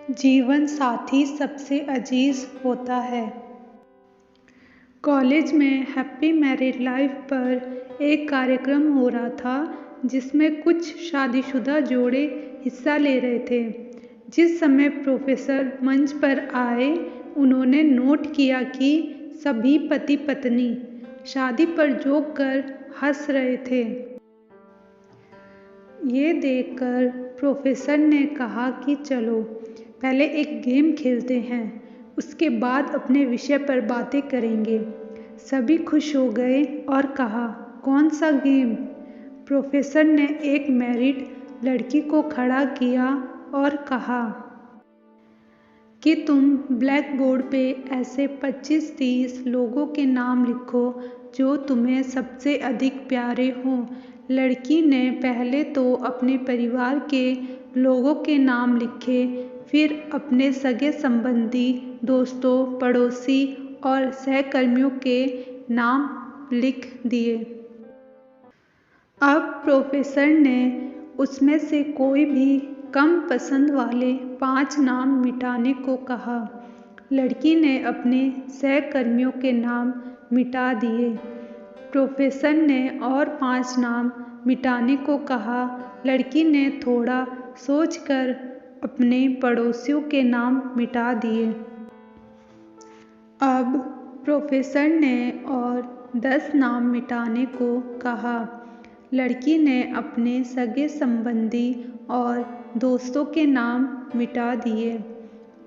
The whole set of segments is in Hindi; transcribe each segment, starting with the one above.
जीवन साथी सबसे अजीज होता है। कॉलेज में हैप्पी मैरिड लाइफ पर एक कार्यक्रम हो रहा था जिसमें कुछ शादीशुदा जोड़े हिस्सा ले रहे थे। जिस समय प्रोफेसर मंच पर आए, उन्होंने नोट किया कि सभी पति पत्नी शादी पर जोक कर हंस रहे थे। ये देखकर प्रोफेसर ने कहा कि चलो पहले एक गेम खेलते हैं, उसके बाद अपने विषय पर बातें करेंगे। सभी खुश हो गए और कहा, कौन सा गेम? प्रोफेसर ने एक मैरिड लड़की को खड़ा किया और कहा कि तुम ब्लैक बोर्ड पे ऐसे 25-30 लोगों के नाम लिखो जो तुम्हें सबसे अधिक प्यारे हों। लड़की ने पहले तो अपने परिवार के लोगों के नाम लिखे, फिर अपने सगे संबंधी, दोस्तों, पड़ोसी और सहकर्मियों के नाम लिख दिए। अब प्रोफेसर ने उसमें से कोई भी कम पसंद वाले 5 नाम मिटाने को कहा। लड़की ने अपने सहकर्मियों के नाम मिटा दिए। प्रोफेसर ने और 5 नाम मिटाने को कहा। लड़की ने थोड़ा सोचकर अपने पड़ोसियों के नाम मिटा दिए। अब प्रोफेसर ने और 10 नाम मिटाने को कहा। लड़की ने अपने सगे संबंधी और दोस्तों के नाम मिटा दिए।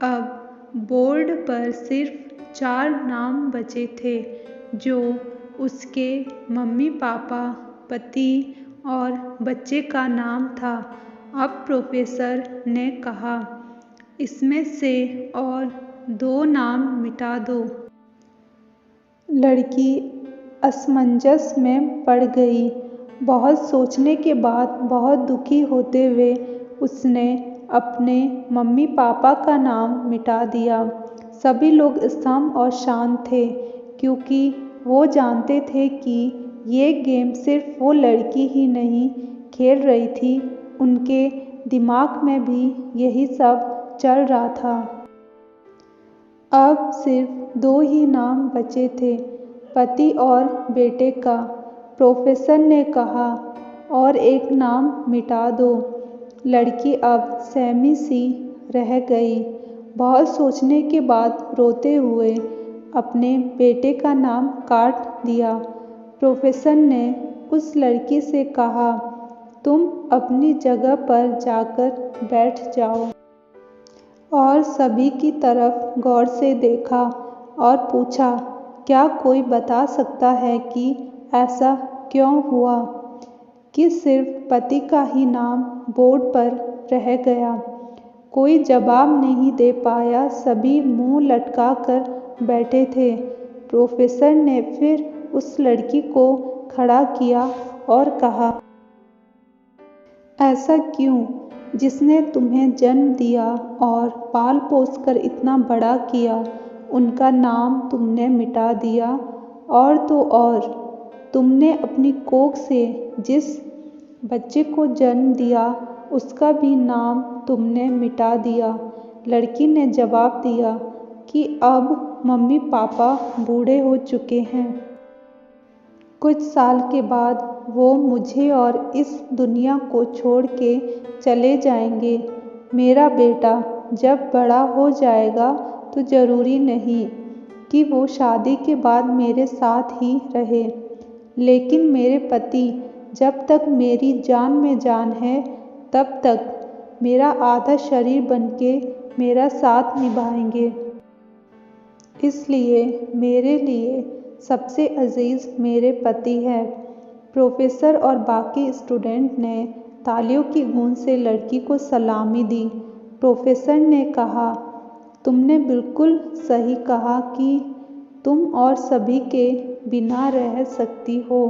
अब बोर्ड पर सिर्फ 4 नाम बचे थे, जो उसके मम्मी पापा, पति और बच्चे का नाम था। अब प्रोफेसर ने कहा, इसमें से और 2 नाम मिटा दो। लड़की असमंजस में पड़ गई। बहुत सोचने के बाद, बहुत दुखी होते हुए उसने अपने मम्मी पापा का नाम मिटा दिया। सभी लोग स्तब्ध और शांत थे, क्योंकि वो जानते थे कि ये गेम सिर्फ वो लड़की ही नहीं खेल रही थी, उनके दिमाग में भी यही सब चल रहा था। अब सिर्फ 2 ही नाम बचे थे, पति और बेटे का। प्रोफेसर ने कहा, और एक नाम मिटा दो। लड़की अब सहमी सी रह गई। बहुत सोचने के बाद रोते हुए अपने बेटे का नाम काट दिया। प्रोफेसर ने उस लड़की से कहा, तुम अपनी जगह पर जाकर बैठ जाओ। और सभी की तरफ गौर से देखा और पूछा, क्या कोई बता सकता है कि ऐसा क्यों हुआ कि सिर्फ पति का ही नाम बोर्ड पर रह गया? कोई जवाब नहीं दे पाया। सभी मुंह लटका कर बैठे थे। प्रोफेसर ने फिर उस लड़की को खड़ा किया और कहा, ऐसा क्यों? जिसने तुम्हें जन्म दिया और पाल पोस कर इतना बड़ा किया, उनका नाम तुमने मिटा दिया। और तो और, तुमने अपनी कोख से जिस बच्चे को जन्म दिया, उसका भी नाम तुमने मिटा दिया। लड़की ने जवाब दिया कि अब मम्मी पापा बूढ़े हो चुके हैं। कुछ साल के बाद वो मुझे और इस दुनिया को छोड़ के चले जाएंगे। मेरा बेटा जब बड़ा हो जाएगा तो ज़रूरी नहीं कि वो शादी के बाद मेरे साथ ही रहे, लेकिन मेरे पति जब तक मेरी जान में जान है, तब तक मेरा आधा शरीर बनके मेरा साथ निभाएंगे। इसलिए मेरे लिए सबसे अजीज मेरे पति है। प्रोफेसर और बाकी स्टूडेंट ने तालियों की गूंज से लड़की को सलामी दी। प्रोफेसर ने कहा, तुमने बिल्कुल सही कहा कि तुम और सभी के बिना रह सकती हो,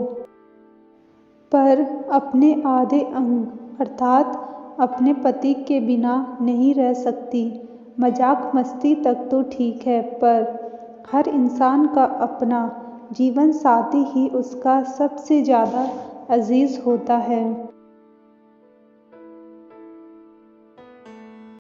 पर अपने आधे अंग अर्थात अपने पति के बिना नहीं रह सकती। मजाक मस्ती तक तो ठीक है, पर हर इंसान का अपना जीवन साथी ही उसका सबसे ज़्यादा अजीज होता है।